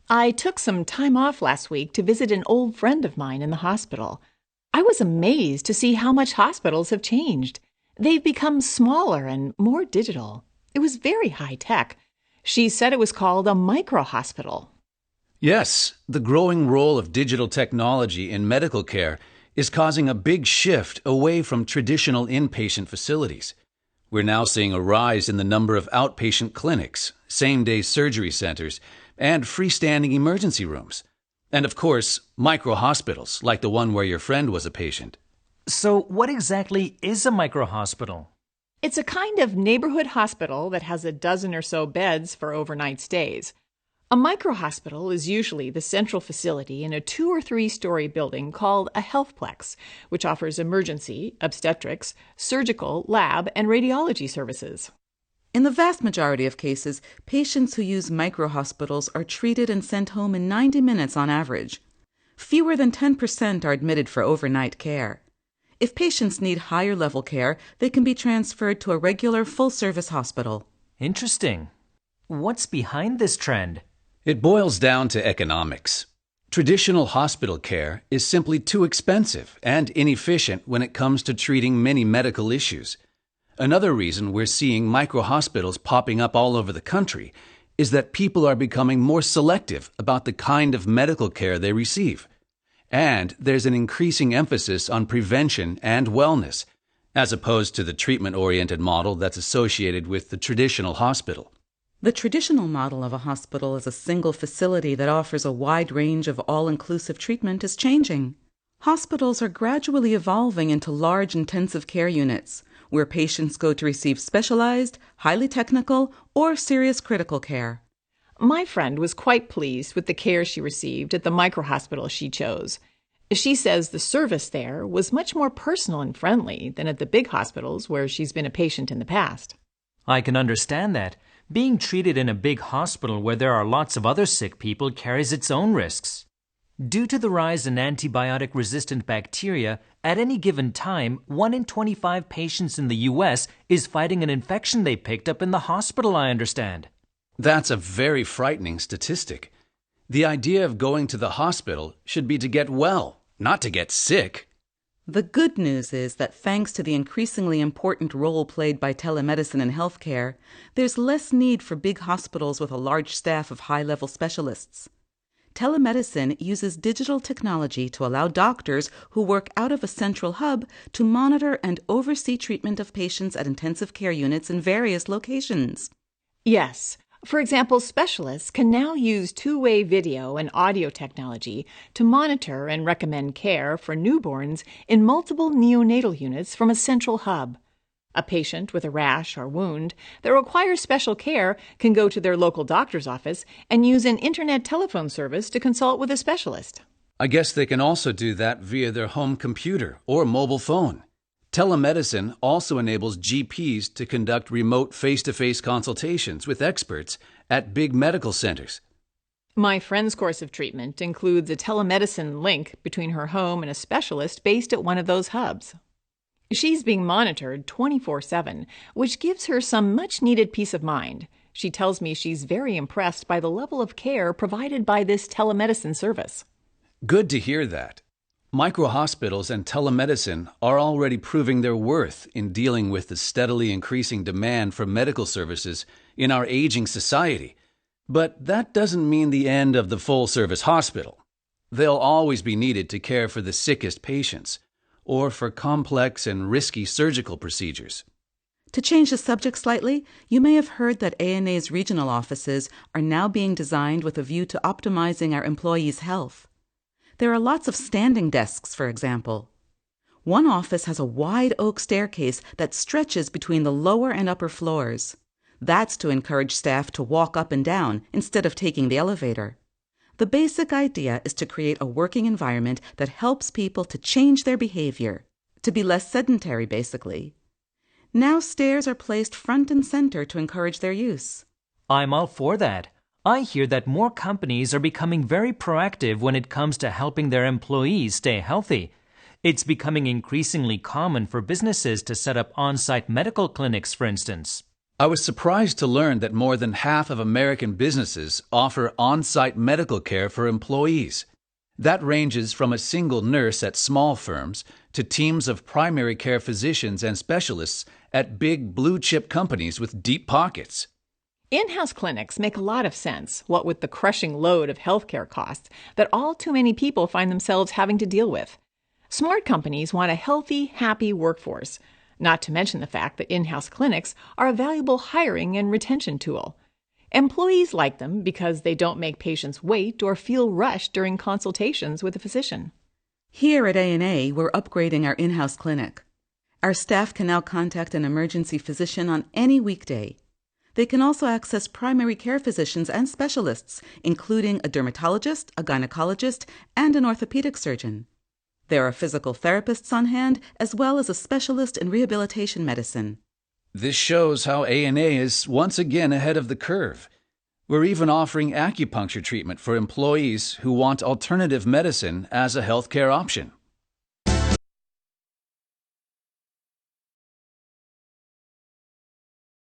I took some time off last week to visit an old friend of mine in the hospital. I was amazed to see how much hospitals have changed. They've become smaller and more digital. It was very high tech. She said it was called a micro hospital. Yes, the growing role of digital technology in medical care is causing a big shift away from traditional inpatient facilities. We're now seeing a rise in the number of outpatient clinics, same-day surgery centers, and freestanding emergency rooms. And of course, micro-hospitals, like the one where your friend was a patient. So what exactly is a micro-hospital? It's a kind of neighborhood hospital that has a dozen or so beds for overnight stays. A micro-hospital is usually the central facility in a 2- or 3-story building called a healthplex, which offers emergency, obstetrics, surgical, lab, and radiology services. In the vast majority of cases, patients who use micro-hospitals are treated and sent home in 90 minutes on average. Fewer than 10% are admitted for overnight care. If patients need higher-level care, they can be transferred to a regular full-service hospital. Interesting. What's behind this trend? It boils down to economics. Traditional hospital care is simply too expensive and inefficient when it comes to treating many medical issues. Another reason we're seeing micro-hospitals popping up all over the country is that people are becoming more selective about the kind of medical care they receive. And there's an increasing emphasis on prevention and wellness, as opposed to the treatment-oriented model that's associated with the traditional hospital. The traditional model of a hospital as a single facility that offers a wide range of all-inclusive treatment is changing. Hospitals are gradually evolving into large intensive care units, where patients go to receive specialized, highly technical, or serious critical care. My friend was quite pleased with the care she received at the micro-hospital she chose. She says the service there was much more personal and friendly than at the big hospitals where she's been a patient in the past. I can understand that. Being treated in a big hospital where there are lots of other sick people carries its own risks. Due to the rise in antibiotic-resistant bacteria, at any given time, 1 in 25 patients in the U.S. is fighting an infection they picked up in the hospital, I understand. That's a very frightening statistic. The idea of going to the hospital should be to get well, not to get sick. The good news is that thanks to the increasingly important role played by telemedicine in healthcare, there's less need for big hospitals with a large staff of high-level specialists. Telemedicine uses digital technology to allow doctors who work out of a central hub to monitor and oversee treatment of patients at intensive care units in various locations. Yes. For example, specialists can now use two-way video and audio technology to monitor and recommend care for newborns in multiple neonatal units from a central hub. A patient with a rash or wound that requires special care can go to their local doctor's office and use an internet telephone service to consult with a specialist. I guess they can also do that via their home computer or mobile phone. Telemedicine also enables GPs to conduct remote face-to-face consultations with experts at big medical centers. My friend's course of treatment includes a telemedicine link between her home and a specialist based at one of those hubs. She's being monitored 24/7, which gives her some much-needed peace of mind. She tells me she's very impressed by the level of care provided by this telemedicine service. Good to hear that. Micro-hospitals and telemedicine are already proving their worth in dealing with the steadily increasing demand for medical services in our aging society. But that doesn't mean the end of the full-service hospital. They'll always be needed to care for the sickest patients, or for complex and risky surgical procedures. To change the subject slightly, you may have heard that ANA's regional offices are now being designed with a view to optimizing our employees' health. There are lots of standing desks, for example. One office has a wide oak staircase that stretches between the lower and upper floors. That's to encourage staff to walk up and down instead of taking the elevator. The basic idea is to create a working environment that helps people to change their behavior, to be less sedentary, basically. Now stairs are placed front and center to encourage their use. I'm all for that. I hear that more companies are becoming very proactive when it comes to helping their employees stay healthy. It's becoming increasingly common for businesses to set up on-site medical clinics, for instance. I was surprised to learn that more than half of American businesses offer on-site medical care for employees. That ranges from a single nurse at small firms to teams of primary care physicians and specialists at big blue-chip companies with deep pockets. In-house clinics make a lot of sense, what with the crushing load of healthcare costs that all too many people find themselves having to deal with. Smart companies want a healthy, happy workforce, not to mention the fact that in-house clinics are a valuable hiring and retention tool. Employees like them because they don't make patients wait or feel rushed during consultations with a physician. Here at ANA, we're upgrading our in-house clinic. Our staff can now contact an emergency physician on any weekday. They can also access primary care physicians and specialists, including a dermatologist, a gynecologist, and an orthopedic surgeon. There are physical therapists on hand, as well as a specialist in rehabilitation medicine. This shows how ANA is once again ahead of the curve. We're even offering acupuncture treatment for employees who want alternative medicine as a healthcare option.